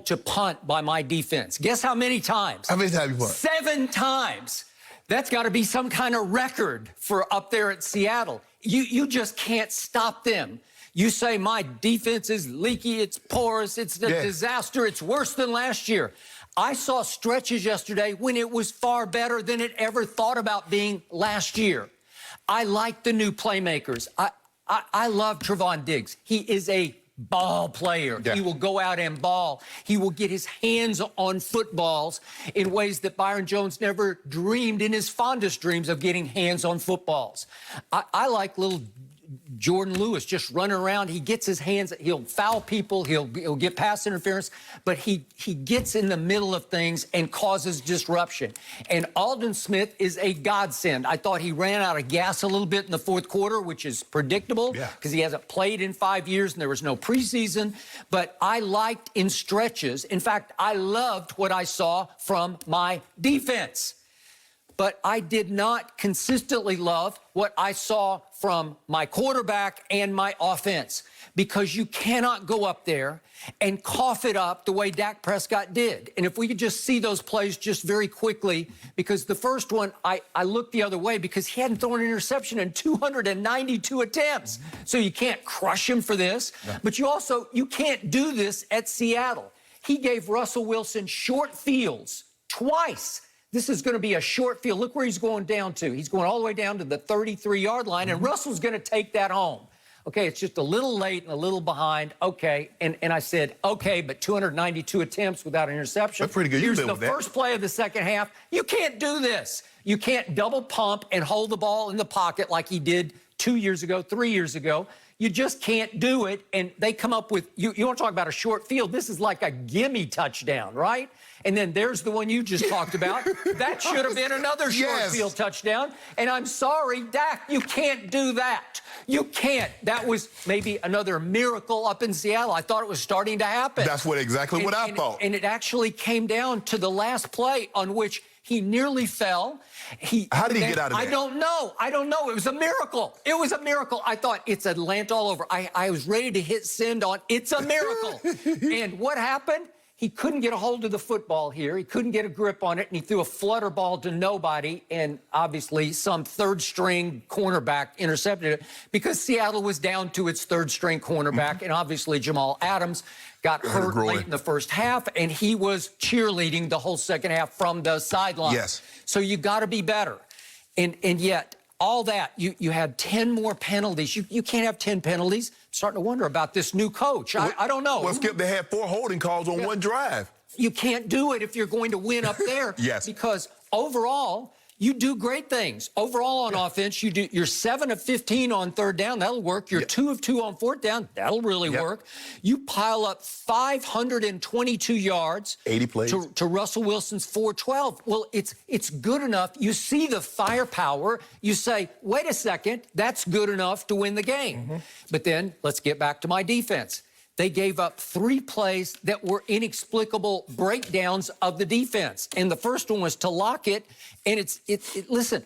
to punt by my defense. Guess how many times? How many times you punt? 7 times. That's got to be some kind of record for up there at Seattle. You just can't stop them. You say my defense is leaky, it's porous, it's a disaster, it's worse than last year. I saw stretches yesterday when it was far better than it ever thought about being last year. I like the new playmakers. I love Trevon Diggs. He is a ball player. Yeah. He will go out and ball. He will get his hands on footballs in ways that Byron Jones never dreamed in his fondest dreams of getting hands on footballs. I like little Jordan Lewis just running around. He gets his hands, he'll foul people, he'll get pass interference, but he gets in the middle of things and causes disruption. And Aldon Smith is a godsend. I thought he ran out of gas a little bit in the fourth quarter, which is predictable because he hasn't played in 5 years and there was no preseason. But I liked in stretches. In fact, I loved what I saw from my defense. But I did not consistently love what I saw from my quarterback and my offense, because you cannot go up there and cough it up the way Dak Prescott did. And if we could just see those plays just very quickly, because the first one, I looked the other way because he hadn't thrown an interception in 292 attempts. So you can't crush him for this, but you can't do this at Seattle. He gave Russell Wilson short fields twice. This is going to be a short field. Look where he's going down to. He's going all the way down to the 33-yard line, and Russell's going to take that home. Okay, it's just a little late and a little behind. Okay, and I said, okay, but 292 attempts without an interception. That's pretty good. Here's the first play of the second half. You can't do this. You can't double pump and hold the ball in the pocket like he did 2 years ago, 3 years ago. You just can't do it, and they come up with, you want to talk about a short field, this is like a gimme touchdown, right? And then there's the one you just talked about. That should have been another short field touchdown. And I'm sorry, Dak, you can't do that. You can't. That was maybe another miracle up in Seattle. I thought it was starting to happen. That's exactly what I thought. And it actually came down to the last play on which he nearly fell. How did he get out of that? I don't know. It was a miracle. It was a miracle. I thought, it's Atlanta all over. I was ready to hit send on, it's a miracle. And what happened? He couldn't get a hold of the football here. He couldn't get a grip on it, and he threw a flutter ball to nobody, and obviously some third-string cornerback intercepted it because Seattle was down to its third-string cornerback, and obviously Jamal Adams got hurt late in the first half, and he was cheerleading the whole second half from the sideline. Yes. So you got to be better. And yet, all that, you had 10 more penalties. You can't have 10 penalties. I'm starting to wonder about this new coach. I don't know. Well, Skip, they had 4 holding calls on one drive. You can't do it if you're going to win up there. Because overall, you do great things. Overall on offense, you're 7 of 15 on third down. That'll work. You're 2 of 2 on fourth down. That'll really work. You pile up 522 yards 80 plays. to Russell Wilson's 412. Well, it's good enough. You see the firepower. You say, wait a second, that's good enough to win the game. But then let's get back to my defense. They gave up 3 plays that were inexplicable breakdowns of the defense. And the first one was to Lockett. And listen,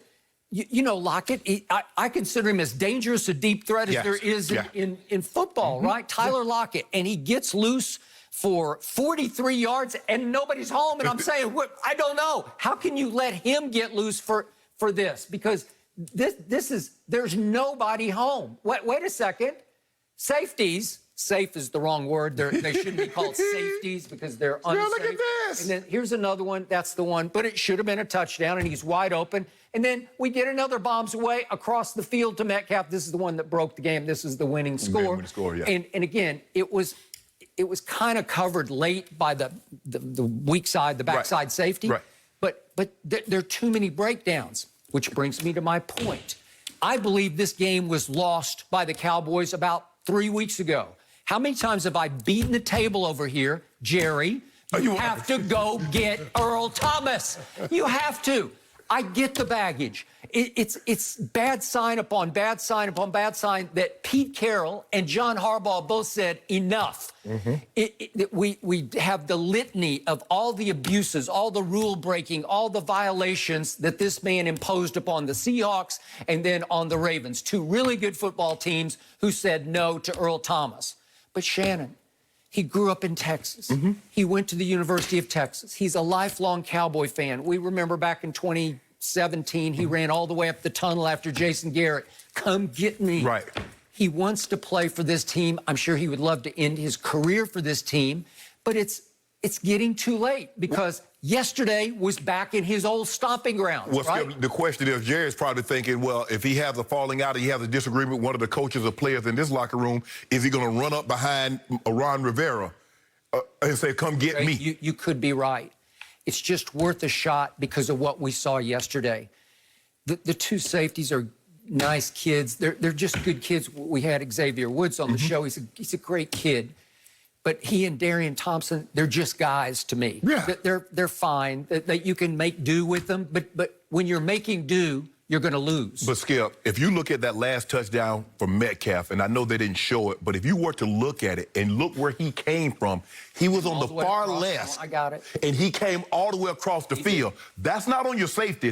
you know Lockett, I consider him as dangerous a deep threat as there is in football, right? Tyler Lockett. And he gets loose for 43 yards and nobody's home. And I'm saying, I don't know. How can you let him get loose for this? Because there's nobody home. Wait a second. Safeties. Safe is the wrong word. They shouldn't be called safeties because they're unsafe. Look at this. And then here's another one. That's the one. But it should have been a touchdown, and he's wide open. And then we get another bombs away across the field to Metcalf. This is the one that broke the game. This is the winning score. And again, it was kind of covered late by the weak side, the backside safety. But there are too many breakdowns, which brings me to my point. I believe this game was lost by the Cowboys about 3 weeks ago. How many times have I beaten the table over here, Jerry? You have to go get Earl Thomas. You have to. I get the baggage. It's bad sign upon bad sign upon bad sign that Pete Carroll and John Harbaugh both said enough. We have the litany of all the abuses, all the rule breaking, all the violations that this man imposed upon the Seahawks and then on the Ravens, 2 really good football teams who said no to Earl Thomas. But Shannon, He grew up in Texas. He went to the University of Texas. He's a lifelong Cowboy fan. We remember back in 2017, he ran all the way up the tunnel after Jason Garrett. Come get me. Right. He wants to play for this team. I'm sure he would love to end his career for this team, but it's getting too late because yesterday was back in his old stomping grounds, Well, right? Skip, the question is, Jerry's probably thinking, well, if he has a falling out, he has a disagreement with one of the coaches or players in this locker room, is he going to run up behind Ron Rivera and say, come get me? You could be right. It's just worth a shot because of what we saw yesterday. The two safeties are nice kids. They're just good kids. We had Xavier Woods on the show. He's a great kid. But he and Darian Thompson, they're just guys to me. Yeah. They're fine. That you can make do with them. But when you're making do, you're going to lose. But, Skip, if you look at that last touchdown from Metcalf, and I know they didn't show it, but if you were to look at it and look where he came from, he was on the far left. I got it. And he came all the way across the field. That's not on your safety.